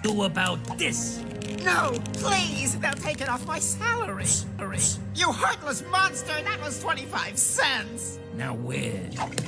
do about this? No, please! They'll take it off my salary. You heartless monster! That was 25 cents! Now where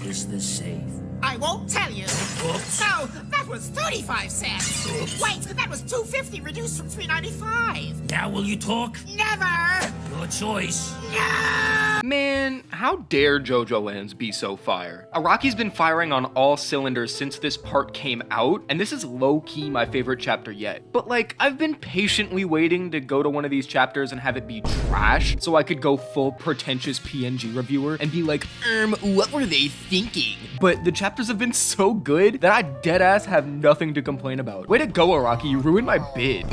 is the safe? I won't tell you. Oops. No, that was 35 cents. Oops. Wait, that was $2.50 reduced from $3.95. Now will you talk? Never! Your choice. No! Man, how dare JoJolands be so fire? Araki's been firing on all cylinders since this part came out, and this is low-key my favorite chapter yet. But like, I've been patiently waiting to go to one of these chapters and have it be trash, so I could go full pretentious PNG reviewer and be like, what were they thinking? But the chapters have been so good that I deadass have nothing to complain about. Way to go, Araki, you ruined my bid.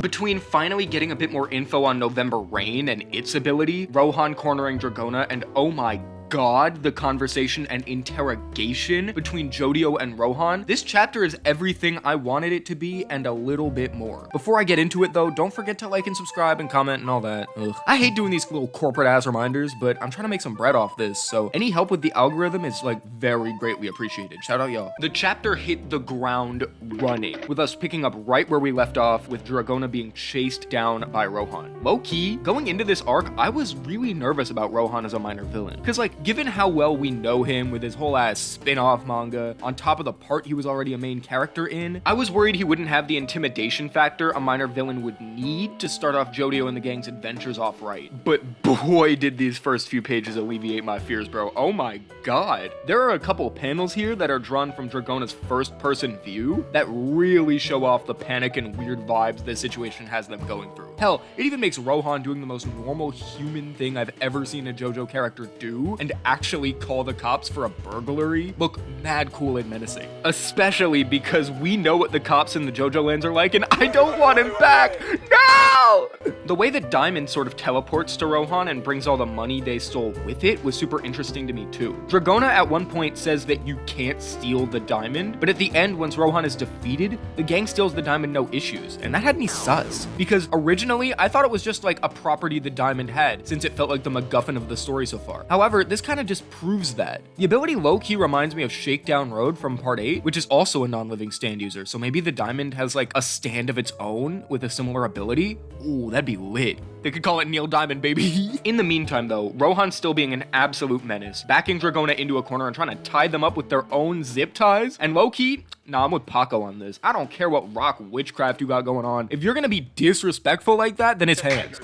Between finally getting a bit more info on November Rain and its ability, Rohan cornering Dragona, and oh my god, the conversation and interrogation between Jodio and Rohan, this chapter is everything I wanted it to be and a little bit more. Before I get into it though, don't forget to like and subscribe and comment and all that. Ugh. I hate doing these little corporate ass reminders, but I'm trying to make some bread off this, so any help with the algorithm is like very greatly appreciated. Shout out y'all. The chapter hit the ground running, with us picking up right where we left off with Dragona being chased down by Rohan. Low key, going into this arc, I was really nervous about Rohan as a minor villain, because like, given how well we know him with his whole ass spin-off manga, on top of the part he was already a main character in, I was worried he wouldn't have the intimidation factor a minor villain would need to start off Jodio and the gang's adventures off right. But boy, did these first few pages alleviate my fears, bro. Oh my god. There are a couple panels here that are drawn from Dragona's first-person view that really show off the panic and weird vibes this situation has them going through. Hell, it even makes Rohan doing the most normal human thing I've ever seen a JoJo character do, and actually call the cops for a burglary, look mad cool and menacing. Especially because we know what the cops in the JoJolands are like, and I don't want him back. No! The way that Diamond sort of teleports to Rohan and brings all the money they stole with it was super interesting to me too. Dragona at one point says that you can't steal the diamond, but at the end, once Rohan is defeated, the gang steals the diamond no issues, and that had me sus. Because originally, I thought it was just like a property the diamond had, since it felt like the MacGuffin of the story so far. However, this kind of just proves that. The ability low-key reminds me of Shakedown Road from part 8, which is also a non-living stand user, so maybe the diamond has like a stand of its own with a similar ability? Ooh, that'd be lit. They could call it Neil Diamond, baby. In the meantime though, Rohan's still being an absolute menace, backing Dragona into a corner and trying to tie them up with their own zip ties, and low-key, nah, I'm with Paco on this. I don't care what rock witchcraft you got going on. If you're gonna be disrespectful like that, then it's hands.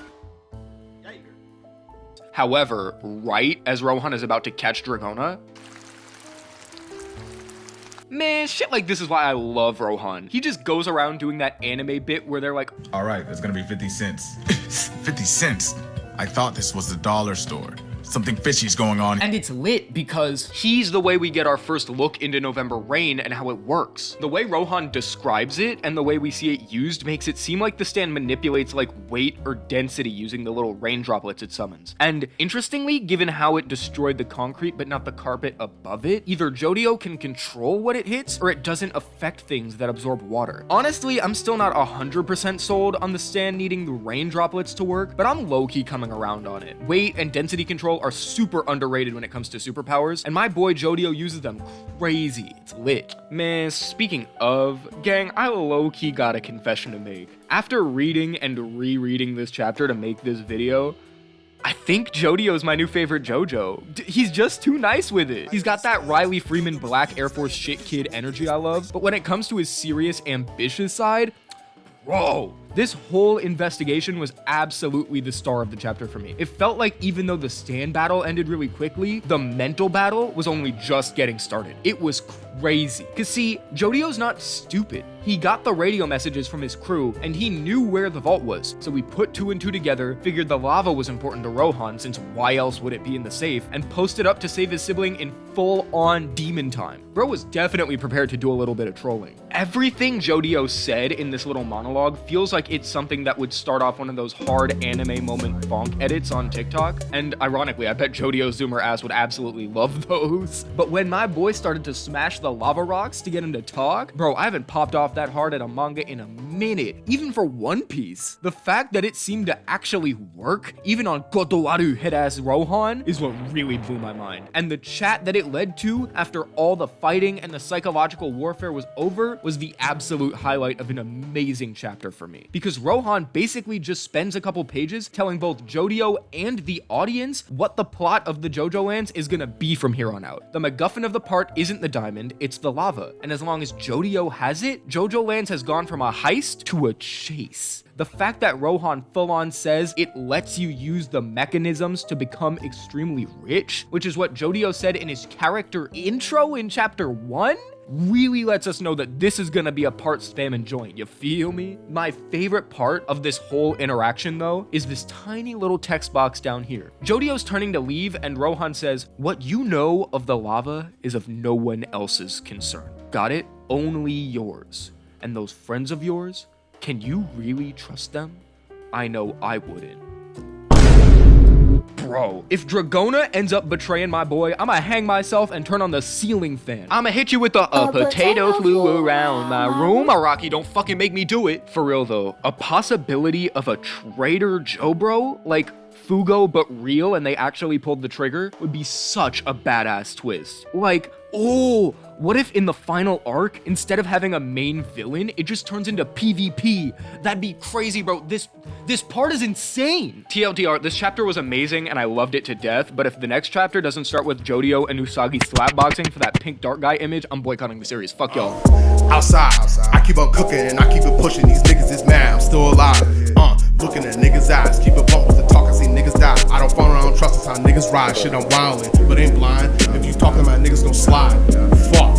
However, right as Rohan is about to catch Dragona, man, shit like this is why I love Rohan. He just goes around doing that anime bit where they're like, all right, it's gonna be 50 cents. 50 cents? I thought this was the dollar store. Something fishy's going on. and it's lit because he's the way we get our first look into November Rain and how it works. The way Rohan describes it and the way we see it used makes it seem like the stand manipulates like weight or density using the little rain droplets it summons. And interestingly, given how it destroyed the concrete but not the carpet above it, either Jodio can control what it hits or it doesn't affect things that absorb water. Honestly, I'm still not 100% sold on the stand needing the rain droplets to work, but I'm low-key coming around on it. Weight and density control are super underrated when it comes to superpowers, and my boy Jodio uses them crazy. It's lit. Man, speaking of, gang, I low-key got a confession to make. After reading and rereading this chapter to make this video, I think Jodio's my new favorite JoJo. He's just too nice with it. He's got that Riley Freeman Black Air Force shit kid energy I love, but when it comes to his serious, ambitious side, bro, this whole investigation was absolutely the star of the chapter for me. It felt like even though the stand battle ended really quickly, the mental battle was only just getting started. It was crazy. Cause see, Jodio's not stupid. He got the radio messages from his crew and he knew where the vault was. So we put 2 and 2 together, figured the lava was important to Rohan since why else would it be in the safe, and posted up to save his sibling in full-on demon time. Bro was definitely prepared to do a little bit of trolling. Everything Jodio said in this little monologue feels like it's something that would start off one of those hard anime moment bonk edits on TikTok. And ironically, I bet Jodio's Zoomer ass would absolutely love those. But when my boy started to smash the lava rocks to get him to talk, bro, I haven't popped off that hard at a manga in a minute, even for One Piece. The fact that it seemed to actually work, even on Kotowaru head-ass Rohan, is what really blew my mind. And the chat that it led to after all the fighting and the psychological warfare was over was the absolute highlight of an amazing chapter for me. Because Rohan basically just spends a couple pages telling both Jodio and the audience what the plot of the jojolands is gonna be from here on out. The MacGuffin of the part isn't the diamond, it's the lava. And as long as Jodio has it, jojolands has gone from a heist to a chase. The fact that Rohan full-on says it lets you use the mechanisms to become extremely rich, which is what Jodio said in his character intro in chapter 1, really lets us know that this is gonna be a part spam enjoying, you feel me? My favorite part of this whole interaction though is this tiny little text box down here. Jodio's turning to leave and Rohan says, "What you know of the lava is of no one else's concern. Got it? Only yours. And those friends of yours, can you really trust them? I know I wouldn't." Bro, if Dragona ends up betraying my boy, I'ma hang myself and turn on the ceiling fan. I'ma hit you with a potato flew around my room. Araki, don't fucking make me do it. For real though, a possibility of a traitor Jobro, like Fugo but real and they actually pulled the trigger, would be such a badass twist. Like, oh, what if in the final arc, instead of having a main villain, it just turns into PvP? That'd be crazy, bro. This part is insane. TLDR, this chapter was amazing and I loved it to death, but if the next chapter doesn't start with Jodio and Usagi slapboxing for that pink dark guy image, I'm boycotting the series. Fuck y'all. Outside, I keep on cooking and I keep it pushing. These niggas is mad, I'm still alive. Looking at niggas' eyes, keep it bumping the talk, I see niggas die. I don't phone around, trust us how niggas ride. Shit, I'm wildin', but ain't blind. If you talking about niggas gon' slide, fuck.